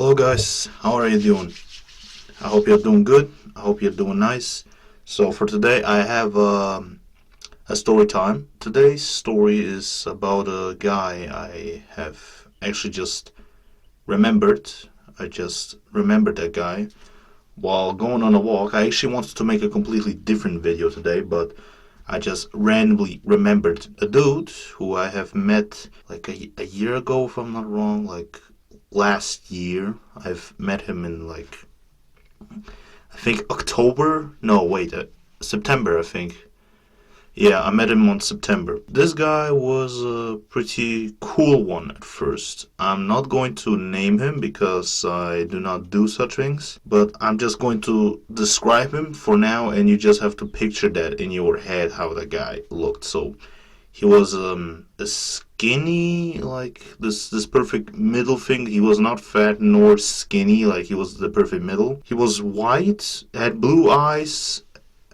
Hello guys, how are you doing? I hope you're doing good. I hope you're doing nice. So for today I have a story time. Today's story is about a guy I have actually just remembered. I just remembered that guy while going on a walk. I actually wanted to make a completely different video today, but I just randomly remembered a dude who I have met like a year ago, if I'm not wrong, like last year. I've met him in like, I think October? No, wait, September, I think. Yeah, I met him on September. This guy was a pretty cool one at first. I'm not going to name him because I do not do such things, but I'm just going to describe him for now, and you just have to picture that in your head how that guy looked. So he was a skinny, like this perfect middle thing. He was not fat nor skinny, like he was the perfect middle. He was white, had blue eyes,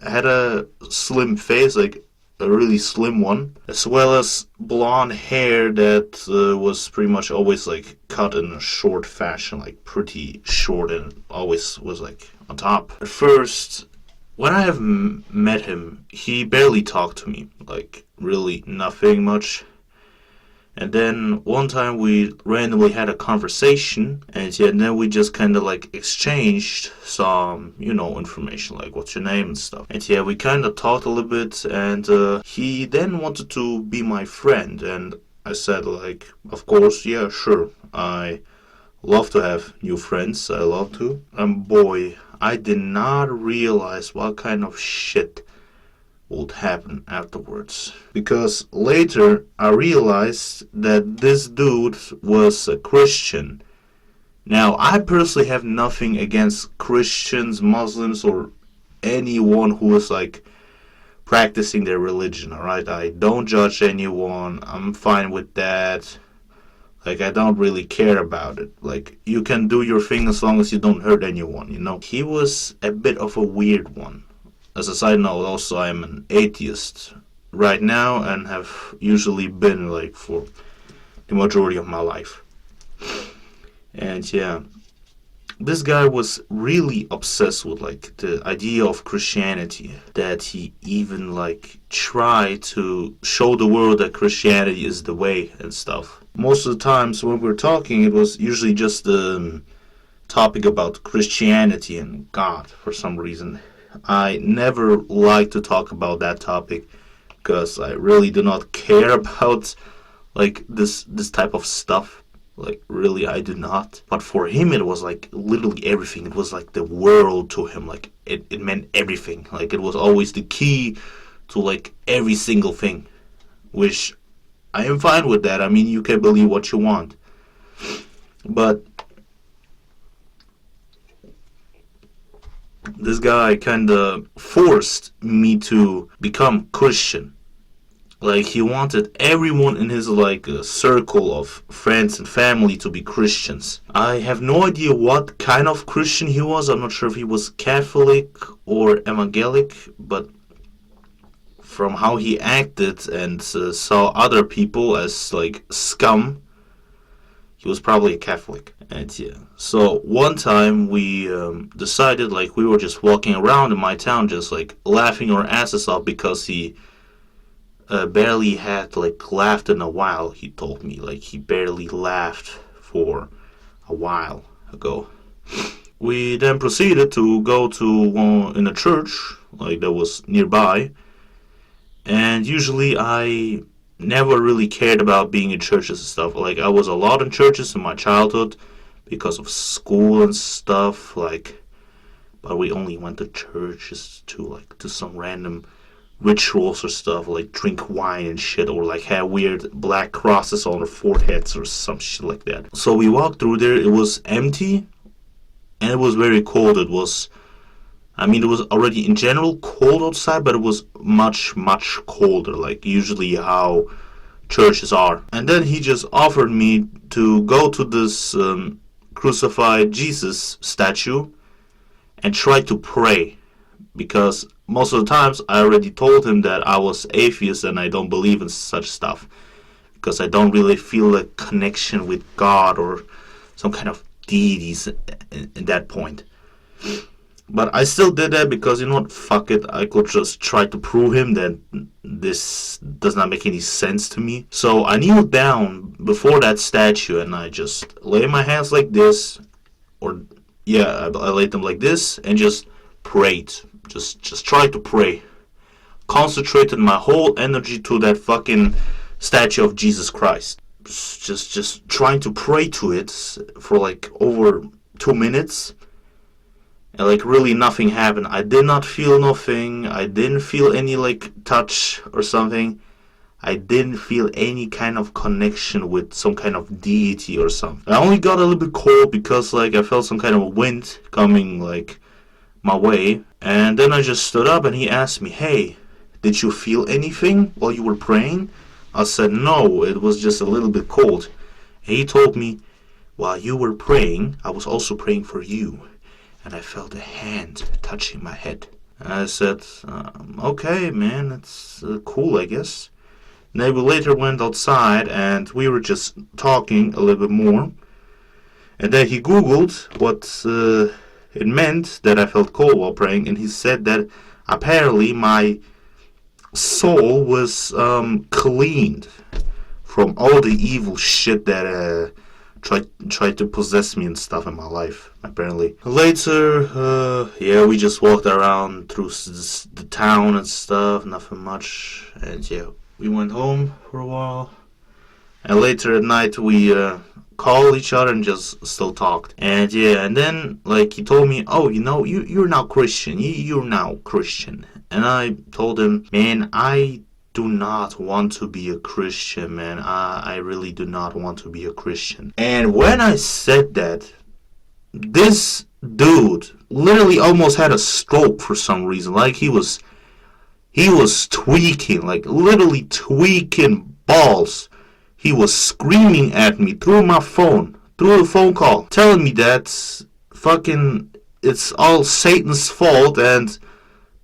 had a slim face, like a really slim one, as well as blonde hair that was pretty much always like cut in a short fashion, like pretty short, and always was like on top. At first, when I have met him, he barely talked to me, like really nothing much. And then one time we randomly had a conversation, and yeah, then we just kind of like exchanged some, information, like what's your name and stuff. And yeah, we kind of talked a little bit, and he then wanted to be my friend, and I said like, of course, yeah, sure. I love to have new friends. I love to. And boy, I did not realize what kind of shit would happen afterwards. Because later I realized that this dude was a Christian. Now, I personally have nothing against Christians, Muslims, or anyone who is like practicing their religion, alright? I don't judge anyone. I'm fine with that. Like, I don't really care about it. Like, you can do your thing as long as you don't hurt anyone, He was a bit of a weird one. As a side note, also, I'm an atheist right now and have usually been like for the majority of my life. And yeah, this guy was really obsessed with like the idea of Christianity, that he even like tried to show the world that Christianity is the way and stuff. Most of the times when we're talking, it was usually just the topic about Christianity and God for some reason. I never like to talk about that topic because I really do not care about like this type of stuff. Like, really, I do not. But for him, it was like literally everything. It was like the world to him. Like, it meant everything. Like, it was always the key to like every single thing, which I am fine with that. I mean, you can believe what you want, but this guy kind of forced me to become Christian. Like, he wanted everyone in his like circle of friends and family to be Christians. I have no idea what kind of Christian he was. I'm not sure if he was Catholic or evangelic, but from how he acted and saw other people as like scum, he was probably a Catholic. And yeah, so one time we decided, like, we were just walking around in my town just like laughing our asses off because he barely had like laughed in a while. He told me like he barely laughed for a while ago. We then proceeded to go to in a church like that was nearby, and usually I never really cared about being in churches and stuff. Like, I was a lot in churches in my childhood because of school and stuff, like, but we only went to churches to like do some random rituals or stuff, like drink wine and shit, or like have weird black crosses on our foreheads or some shit like that. So we walked through there. It was empty and it was very cold. It was already in general cold outside, but it was much colder, like usually how churches are. And then he just offered me to go to this crucified Jesus statue and try to pray, because most of the times I already told him that I was atheist and I don't believe in such stuff, because I don't really feel a connection with God or some kind of deities in that point. But I still did that because, you know what, fuck it. I could just try to prove him that this does not make any sense to me. So I kneeled down before that statue and I just lay my hands like this, or yeah, I laid them like this and just prayed. Just tried to pray. Concentrated my whole energy to that fucking statue of Jesus Christ. Just trying to pray to it for like over 2 minutes. And like really nothing happened. I did not feel nothing. I didn't feel any like touch or something. I didn't feel any kind of connection with some kind of deity or something. I only got a little bit cold because like I felt some kind of wind coming like my way. And then I just stood up and he asked me, "Hey, did you feel anything while you were praying?" I said, "No, it was just a little bit cold." And he told me, "While you were praying, I was also praying for you. And I felt a hand touching my head." And I said, "Okay, man, that's cool, I guess." And then we later went outside and we were just talking a little bit more. And then he Googled what it meant that I felt cold while praying. And he said that apparently my soul was cleaned from all the evil shit that tried to possess me and stuff in my life, apparently. Later, yeah, we just walked around through the town and stuff, nothing much, and yeah, we went home for a while. And later at night, we called each other and just still talked. And yeah, and then, like, he told me, "Oh, you know, you're now Christian, you're now Christian." And I told him, "Man, I do not want to be a Christian, man. I really do not want to be a Christian." And when I said that, this dude literally almost had a stroke for some reason. Like he was tweaking, like literally tweaking balls. He was screaming at me through my phone, through a phone call, telling me that fucking it's all Satan's fault and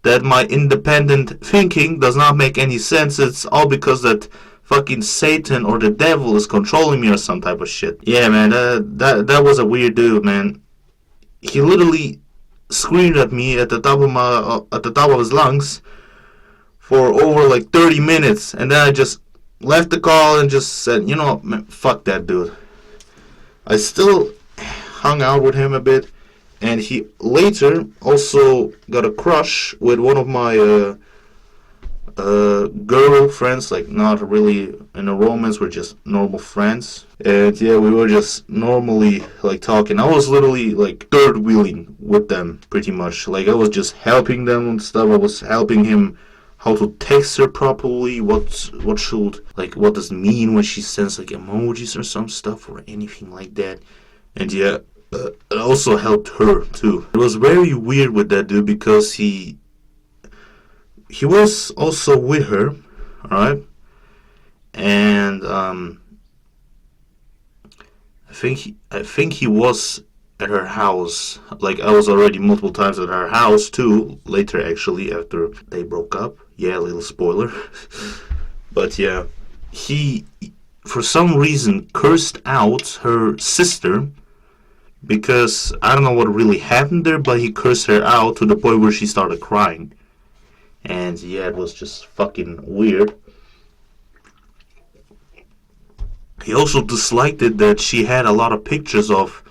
that my independent thinking does not make any sense. It's all because that fucking Satan or the devil is controlling me or some type of shit. Yeah, man, that was a weird dude, man. He literally screamed at me at the top of his lungs for over like 30 minutes, and then I just left the call and just said, "You know what, man, fuck that dude." I still hung out with him a bit. And he later also got a crush with one of my girlfriends, like not really in a romance, we're just normal friends. And yeah, we were just normally like talking. I was literally like third wheeling with them pretty much. Like I was just helping them and stuff. I was helping him how to text her properly, what does it mean when she sends like emojis or some stuff or anything like that. And yeah, it also helped her too. It was very weird with that dude because he was also with her, alright? And I think he was at her house. Like I was already multiple times at her house too. Later, actually, after they broke up. Yeah, a little spoiler. But yeah, he for some reason cursed out her sister. Because I don't know what really happened there, but he cursed her out to the point where she started crying. And yeah, it was just fucking weird. He also disliked it that she had a lot of pictures of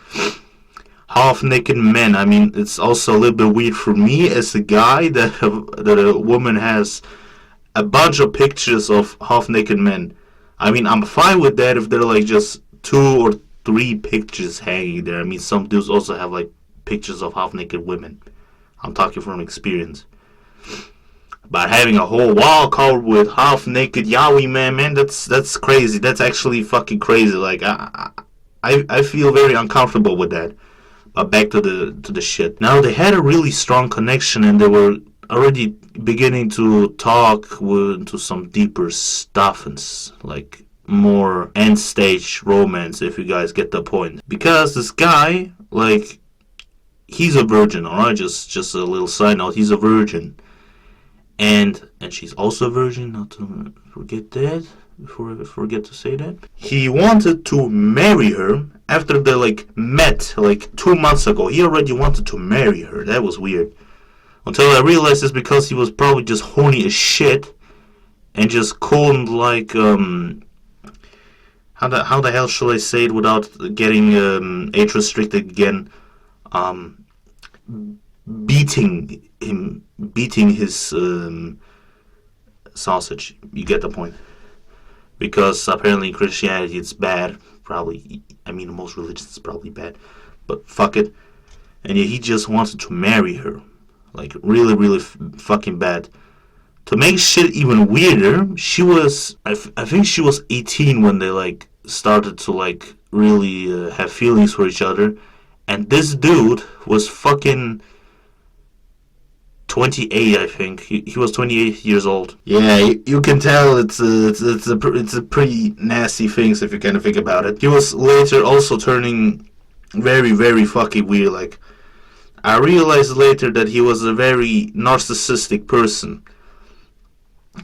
half-naked men. I mean, it's also a little bit weird for me as a guy that a woman has a bunch of pictures of half-naked men. I mean, I'm fine with that if they're like just 2 or 3 pictures hanging there. I mean, some dudes also have like pictures of half-naked women. I'm talking from experience. But having a whole wall covered with half-naked yaoi man, that's crazy. That's actually fucking crazy. Like I feel very uncomfortable with that. But back to the shit. Now they had a really strong connection, and they were already beginning to talk to some deeper stuff and like more end stage romance, if you guys get the point. Because this guy, like, he's a virgin, alright? Just a little side note, he's a virgin. And she's also a virgin, not to forget that. Forget to say that. He wanted to marry her after they like met like 2 months ago. He already wanted to marry her. That was weird. Until I realized it's because he was probably just horny as shit and just couldn't like how the hell should I say it without getting age restricted again? Um, beating his sausage. You get the point. Because apparently in Christianity it's bad. Probably, I mean, most religions is probably bad. But fuck it. And yeah, he just wanted to marry her. Like, really, really fucking bad. To make shit even weirder, she was, I think she was 18 when they, like, started to, like, really have feelings for each other. And this dude was fucking 28, I think. He was 28 years old. Yeah, you can tell it's a pretty nasty things if you kind of think about it. He was later also turning very, very fucking weird. Like, I realized later that he was a very narcissistic person.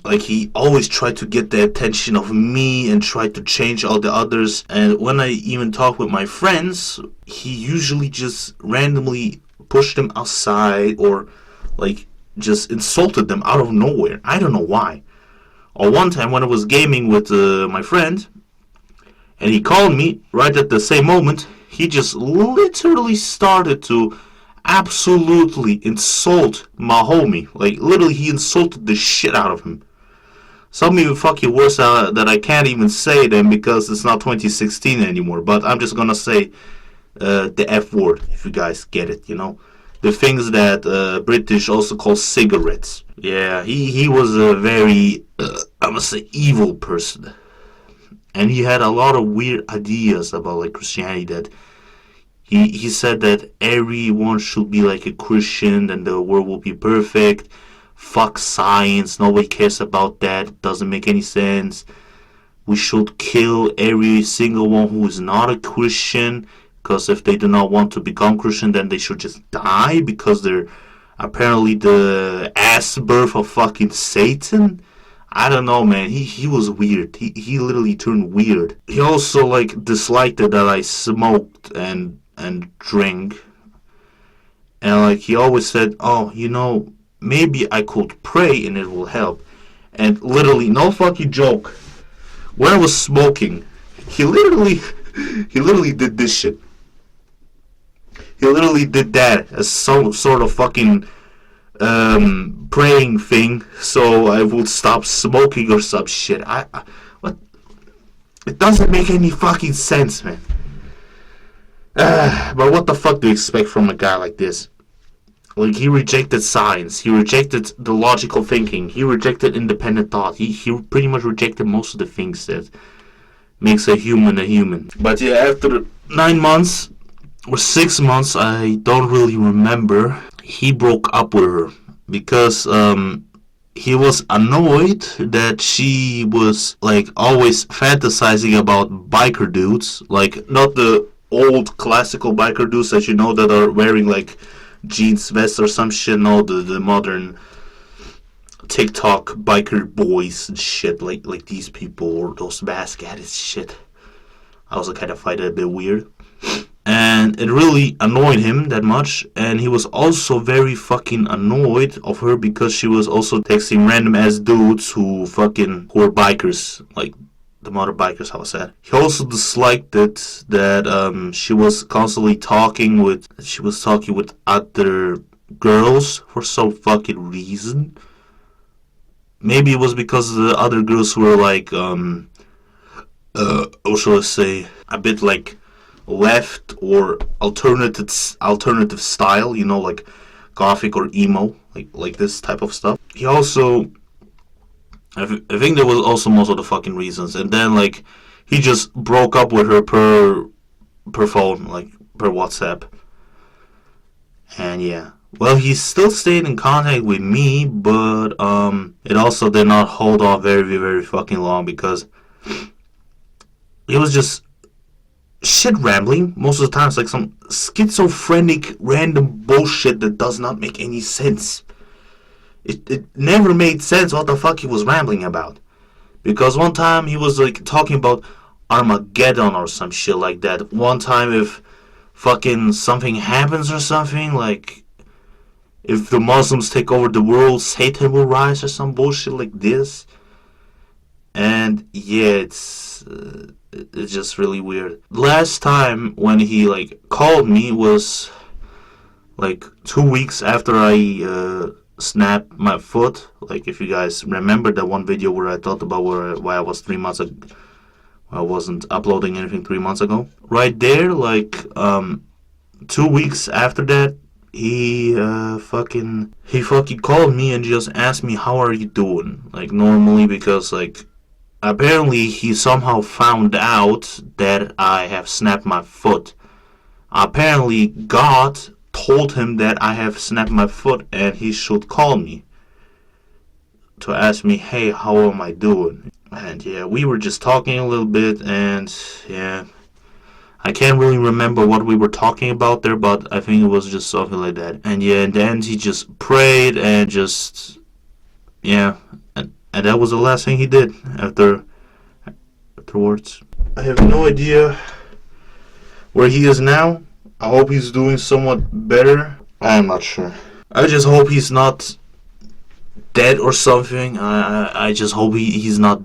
Like, he always tried to get the attention of me and tried to change all the others. And when I even talk with my friends, he usually just randomly pushed them outside or like just insulted them out of nowhere. I don't know why. Or one time when I was gaming with my friend and he called me right at the same moment, he just literally started to absolutely insult my homie. Like, literally, he insulted the shit out of him. Some even fucking worse that I can't even say them because it's not 2016 anymore. But I'm just gonna say the F word, if you guys get it, you know. The things that British also call cigarettes. Yeah, he was a very, I must say, evil person. And he had a lot of weird ideas about like Christianity that he said that everyone should be like a Christian and the world will be perfect. Fuck science, nobody cares about that. It doesn't make any sense. We should kill every single one who is not a Christian, because if they do not want to become Christian, then they should just die because they're apparently the ass birth of fucking Satan. I don't know, man. He was weird. He literally turned weird. He also like disliked it that I smoked and drank. And like he always said, oh, you know, maybe I could pray and it will help. And literally, no fucking joke. When I was smoking, he literally did this shit. He literally did that as some sort of fucking praying thing, so I would stop smoking or some shit. What? It doesn't make any fucking sense, man. But what the fuck do you expect from a guy like this? Like, he rejected science, he rejected the logical thinking, he rejected independent thought, he pretty much rejected most of the things that makes a human a human. But yeah, after 9 months or 6 months, I don't really remember, he broke up with her because he was annoyed that she was like always fantasizing about biker dudes, like not the old classical biker dudes that you know that are wearing like jeans vests or some shit. No, the modern TikTok biker boys and shit, like these people or those Basquiat shit. I also kind of find it a bit weird. And it really annoyed him that much. And he was also very fucking annoyed of her because she was also texting random ass dudes who were bikers, like the modern bikers, how I said. He also disliked it that she was constantly talking with other girls for some fucking reason. Maybe it was because the other girls were like how shall I say, a bit like left or alternative style, you know, like gothic or emo, like this type of stuff. He also, I think there was also most of the fucking reasons, and then like he just broke up with her per phone, like per WhatsApp. And yeah, well, he still stayed in contact with me, but it also did not hold off very, very fucking long because it was just shit rambling most of the time. It's like some schizophrenic random bullshit that does not make any sense. It never made sense what the fuck he was rambling about. Because one time he was like talking about Armageddon or some shit like that. One time if fucking something happens or something, like if the Muslims take over the world, Satan will rise or some bullshit like this. And yeah, it's just really weird. Last time when he like called me was like 2 weeks after I snapped my foot. Like if you guys remember that one video where I talked about why I was 3 months ago, I wasn't uploading anything 3 months ago. Right there, like 2 weeks after that, he fucking called me and just asked me how are you doing, like normally, because like apparently he somehow found out that I have snapped my foot. Apparently God told him that I have snapped my foot and he should call me to ask me, hey, how am I doing? And yeah, we were just talking a little bit, and yeah, I can't really remember what we were talking about there, but I think it was just something like that. And yeah, in the end he just prayed and just, yeah, and that was the last thing he did afterwards. I have no idea where he is now. I hope he's doing somewhat better. I'm not sure. I just hope he's not dead or something. I just hope he's not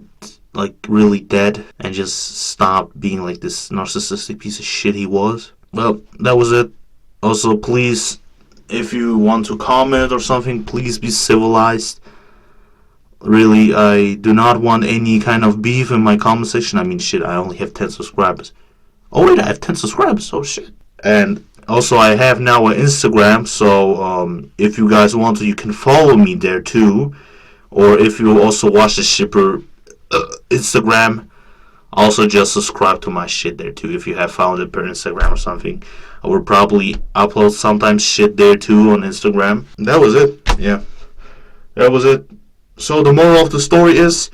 like really dead and just stop being like this narcissistic piece of shit he was. Well, that was it. Also, please, if you want to comment or something, please be civilized. Really, I do not want any kind of beef in my comment section. I mean, shit, I only have 10 subscribers. Oh wait, I have 10 subscribers. Oh shit. And also, I have now an Instagram, so if you guys want to, you can follow me there too. Or if you also watch the Shipper Instagram, also just subscribe to my shit there too. If you have found it per Instagram or something, I will probably upload sometimes shit there too on Instagram. That was it. Yeah, that was it. So the moral of the story is,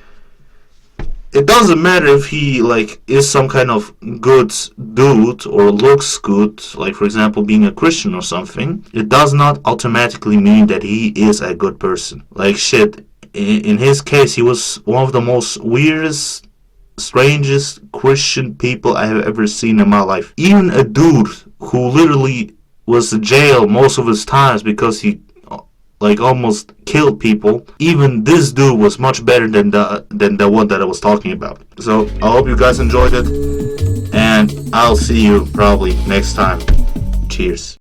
it doesn't matter if he like is some kind of good dude or looks good, like for example being a Christian or something. It does not automatically mean that he is a good person. Like shit, in his case, he was one of the most weirdest, strangest Christian people I have ever seen in my life. Even a dude who literally was in jail most of his times because he like almost killed people. Even this dude was much better than the one that I was talking about. So I hope you guys enjoyed it, and I'll see you probably next time. Cheers.